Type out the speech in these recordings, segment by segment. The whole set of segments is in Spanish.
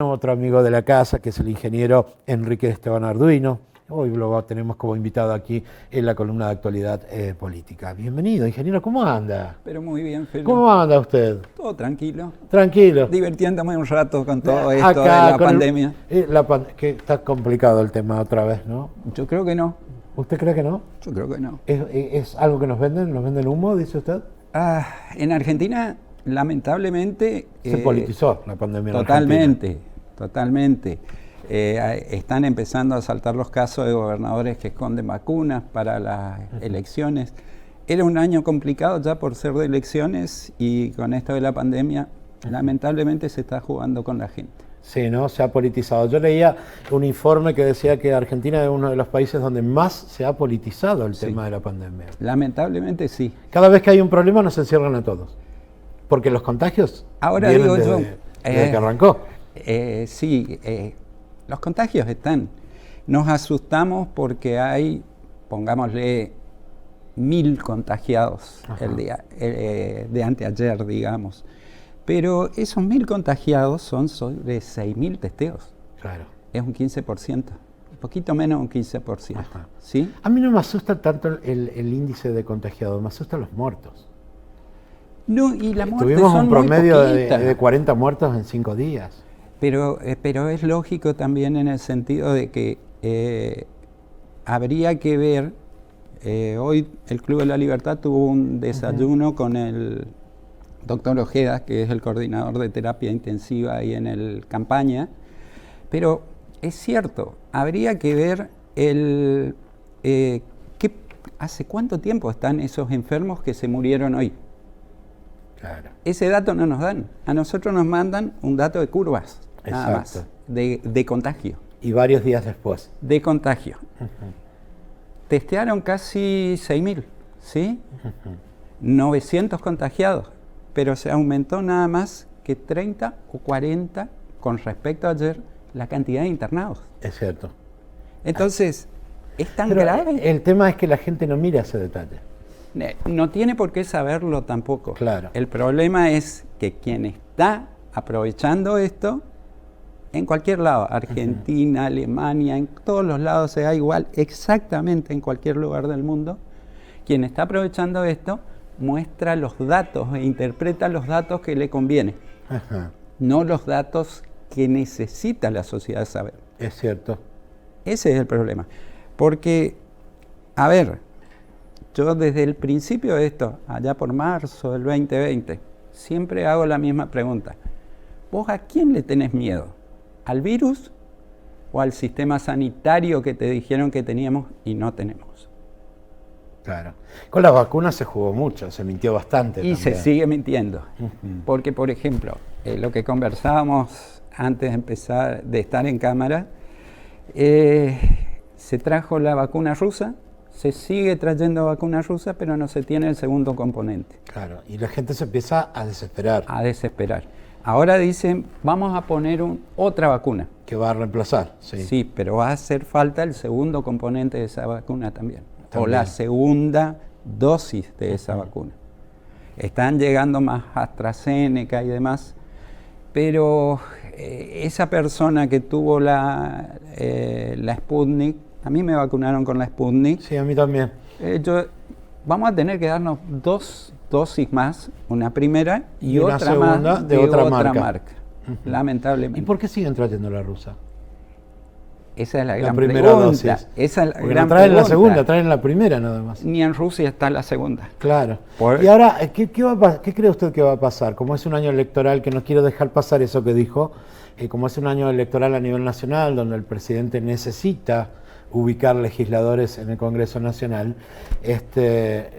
Otro amigo de la casa, que es el ingeniero Enrique Esteban Arduino. Hoy lo tenemos como invitado aquí en la columna de actualidad política. Bienvenido, ingeniero, ¿cómo anda? Pero muy bien, Felipe. ¿Cómo anda usted? Todo tranquilo. Tranquilo. Divirtiéndome un rato con todo esto Acá, de la pandemia. Que está complicado el tema otra vez, ¿no? Yo creo que no. ¿Usted cree que no? Yo creo que no. ¿Es algo que nos venden humo, dice usted? En Argentina, lamentablemente... Se politizó la pandemia en Argentina. Totalmente. Están empezando a saltar los casos de gobernadores que esconden vacunas para las elecciones. Era un año complicado ya por ser de elecciones y con esto de la pandemia, lamentablemente se está jugando con la gente. Sí, ¿no? Se ha politizado. Yo leía un informe que decía que Argentina es uno de los países donde más se ha politizado el tema de la pandemia. Lamentablemente sí. Cada vez que hay un problema nos encierran a todos. Porque los contagios ahora vienen digo desde que arrancó. Los contagios están. Nos asustamos porque hay, pongámosle, 1000 contagiados el día de anteayer, digamos. Pero esos 1000 contagiados son sobre 6000 testeos. Claro. Es un 15%, un poquito menos de un 15%. ¿Sí? A mí no me asusta tanto el índice de contagiados, me asustan los muertos. No, y la muerte tuvimos son un promedio muy de 40 muertos en 5 días. Pero es lógico también en el sentido de que habría que ver, hoy el Club de la Libertad tuvo un desayuno con el doctor Ojeda, que es el coordinador de terapia intensiva ahí en el campaña, pero es cierto, habría que ver hace cuánto tiempo están esos enfermos que se murieron hoy. Claro. Ese dato no nos dan, a nosotros nos mandan un dato de curvas. Nada más, de contagio. Y varios días después. De contagio. Testearon casi 6000, ¿sí? 900 contagiados, pero se aumentó nada más que 30 o 40 con respecto a ayer la cantidad de internados. Es cierto. Entonces, ¿es tan pero grave? El tema es que la gente no mira ese detalle. No tiene por qué saberlo tampoco. Claro. El problema es que quien está aprovechando esto, en cualquier lado, Argentina, Alemania, en todos los lados se da igual, exactamente en cualquier lugar del mundo, quien está aprovechando esto muestra los datos e interpreta los datos que le conviene, no los datos que necesita la sociedad saber. Es cierto. Ese es el problema. Porque, a ver, yo desde el principio de esto, allá por marzo del 2020, siempre hago la misma pregunta. ¿Vos a quién le tenés miedo? ¿Al virus o al sistema sanitario que te dijeron que teníamos y no tenemos? Claro. Con las vacunas se jugó mucho, se mintió bastante. Y también se sigue mintiendo. Porque, por ejemplo, lo que conversábamos antes de empezar, de estar en cámara, se trajo la vacuna rusa, se sigue trayendo vacuna rusa, pero no se tiene el segundo componente. Claro, y la gente se empieza a desesperar. A desesperar. Ahora dicen, vamos a poner otra vacuna. Que va a reemplazar, sí. Sí, pero va a hacer falta el segundo componente de esa vacuna también. O la segunda dosis de esa vacuna. Están llegando más AstraZeneca y demás, pero esa persona que tuvo la Sputnik, a mí me vacunaron con la Sputnik. Sí, a mí también. Vamos a tener que darnos 2 dosis más, una primera y una otra segunda más de otra marca. Lamentablemente. ¿Y por qué siguen trayendo la rusa? Esa es la gran primera pregunta. dosis. Esa es la Porque gran no traen pregunta. la segunda, traen la primera nada más. Ni en Rusia está la segunda. Claro. Y ahora, ¿qué cree usted que va a pasar? Como es un año electoral, que no quiero dejar pasar eso que dijo, como es un año electoral a nivel nacional, donde el presidente necesita ubicar legisladores en el Congreso Nacional,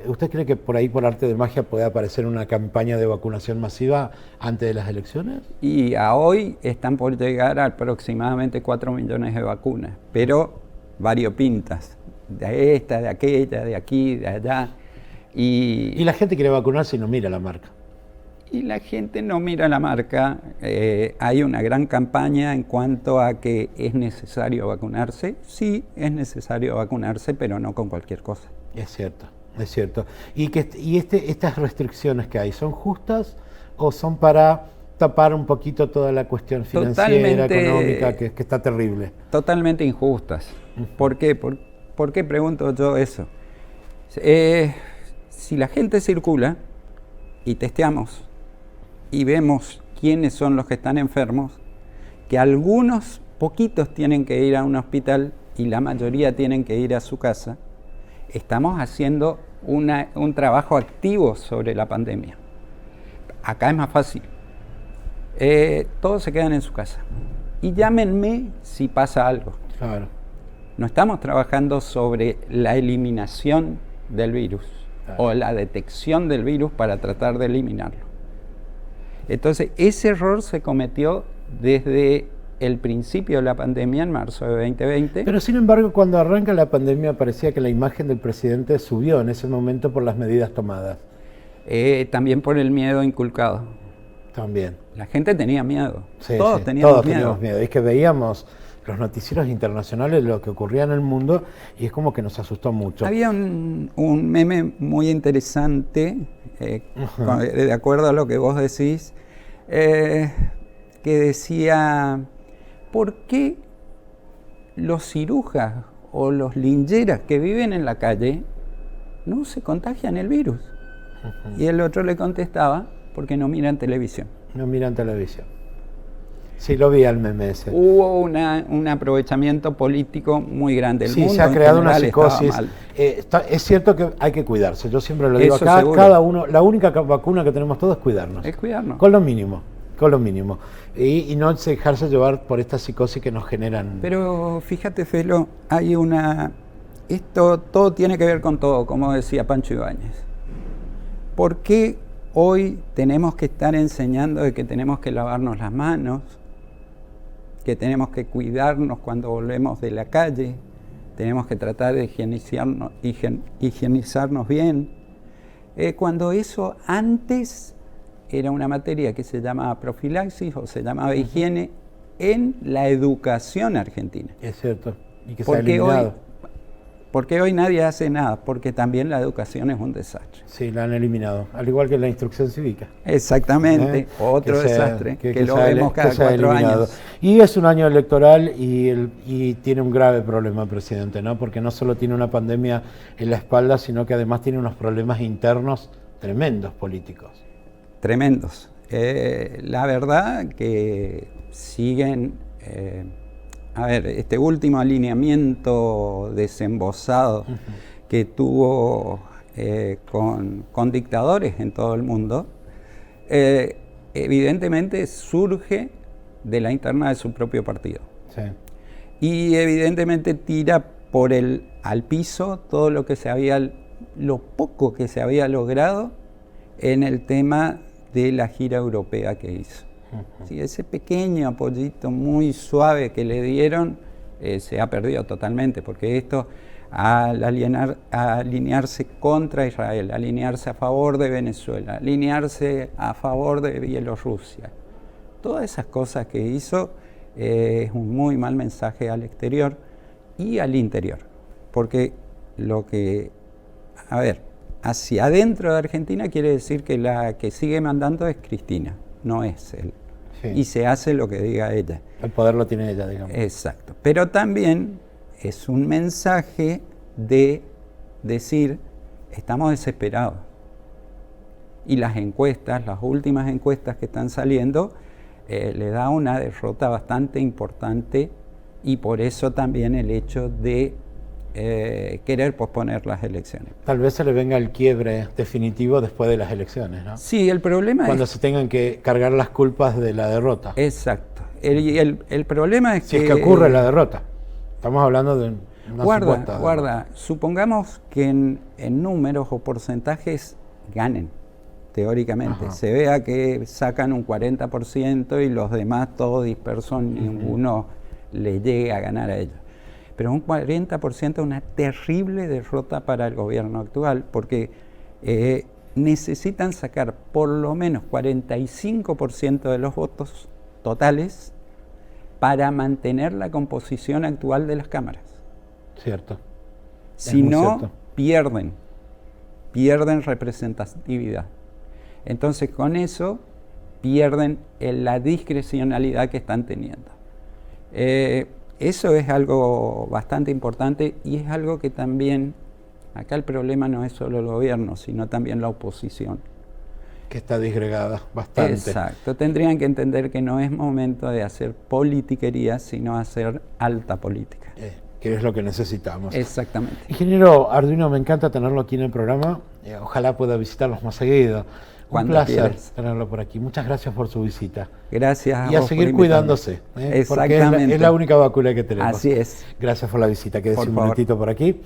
¿usted cree que por ahí, por arte de magia, puede aparecer una campaña de vacunación masiva antes de las elecciones? Y a hoy están por llegar a aproximadamente 4 millones de vacunas, pero variopintas, de esta, de aquella, de aquí, de allá. Y la gente quiere vacunarse y no mira la marca. Y la gente no mira la marca. Hay una gran campaña en cuanto a que es necesario vacunarse. Sí, es necesario vacunarse, pero no con cualquier cosa. Es cierto, es cierto. ¿Y estas restricciones que hay son justas o son para tapar un poquito toda la cuestión financiera, económica, que está terrible. Totalmente injustas. ¿Por qué? ¿Por qué pregunto yo eso? Si la gente circula y testeamos y vemos quiénes son los que están enfermos, que algunos poquitos tienen que ir a un hospital y la mayoría tienen que ir a su casa, estamos haciendo un trabajo activo sobre la pandemia. Acá es más fácil. Todos se quedan en su casa. Y llámenme si pasa algo. Claro. No estamos trabajando sobre la eliminación del virus, claro, o la detección del virus para tratar de eliminarlo. Entonces, ese error se cometió desde el principio de la pandemia, en marzo de 2020. Pero sin embargo, cuando arranca la pandemia parecía que la imagen del presidente subió en ese momento por las medidas tomadas. También por el miedo inculcado. También. La gente tenía miedo. Sí, todos sí, teníamos teníamos miedo. Es que veíamos los noticieros internacionales, lo que ocurría en el mundo, y es como que nos asustó mucho. Había un meme muy interesante, de acuerdo a lo que vos decís, que decía: ¿por qué los cirujas o los lincheras que viven en la calle no se contagian el virus? Y el otro le contestaba: porque no miran televisión. No miran televisión. Sí, lo vi al meme ese. Hubo un aprovechamiento político muy grande. El mundo se ha creado una general psicosis. Es cierto que hay que cuidarse. Yo siempre lo digo Eso acá, seguro. cada uno, la única vacuna que tenemos todos es cuidarnos. Es cuidarnos. Con lo mínimo. Con lo mínimo. Y no dejarse llevar por esta psicosis que nos generan. Pero fíjate, Felo, hay esto todo tiene que ver con todo, como decía Pancho Ibáñez. ¿Por qué hoy tenemos que estar enseñando de que tenemos que lavarnos las manos, que tenemos que cuidarnos cuando volvemos de la calle, tenemos que tratar de higienizarnos bien, cuando eso antes era una materia que se llamaba profilaxis o se llamaba higiene en la educación argentina? Es cierto, y que se ha eliminado. Porque hoy nadie hace nada, porque también la educación es un desastre. Sí, la han eliminado, al igual que la instrucción cívica. Exactamente, otro desastre, que lo vemos cada 4 años. Y es un año electoral y tiene un grave problema el presidente, ¿no? Porque no solo tiene una pandemia en la espalda, sino que además tiene unos problemas internos tremendos políticos. Tremendos. La verdad que siguen... este último alineamiento desembosado que tuvo con dictadores en todo el mundo, evidentemente surge de la interna de su propio partido. Sí. Y evidentemente tira al piso todo lo poco que se había logrado en el tema de la gira europea que hizo. Sí, ese pequeño apoyito muy suave que le dieron se ha perdido totalmente, porque esto, al alinearse contra Israel, alinearse a favor de Venezuela, alinearse a favor de Bielorrusia, todas esas cosas que hizo, es un muy mal mensaje al exterior y al interior, porque hacia adentro de Argentina quiere decir que la que sigue mandando es Cristina, no es él. Sí. Y se hace lo que diga ella. El poder lo tiene ella, digamos. Exacto. Pero también es un mensaje de decir: estamos desesperados. Y las últimas encuestas que están saliendo, le da una derrota bastante importante, y por eso también el hecho de querer posponer las elecciones. Tal vez se le venga el quiebre definitivo después de las elecciones, ¿no? Sí, el problema cuando se tengan que cargar las culpas de la derrota. Exacto. El problema es si es que ocurre la derrota. Estamos hablando de una Guarda, supongamos que en números o porcentajes ganen, teóricamente. Ajá. Se vea que sacan un 40% y los demás todos dispersos, ninguno le llegue a ganar a ellos. Pero un 40% es una terrible derrota para el gobierno actual, porque necesitan sacar por lo menos 45% de los votos totales para mantener la composición actual de las cámaras. Cierto. Si no, pierden representatividad. Entonces, con eso pierden la discrecionalidad que están teniendo. Eso es algo bastante importante y es algo que también, acá el problema no es solo el gobierno, sino también la oposición. Que está disgregada bastante. Exacto, tendrían que entender que no es momento de hacer politiquería, sino hacer alta política. Que es lo que necesitamos. Exactamente. Ingeniero Arduino, me encanta tenerlo aquí en el programa. Ojalá pueda visitarlos más seguido. Un placer tenerlo por aquí. Muchas gracias por su visita. Gracias. Y a seguir cuidándose. Exactamente. Porque es la única vacuna que tenemos. Así es. Gracias por la visita. Quédese un momentito por aquí.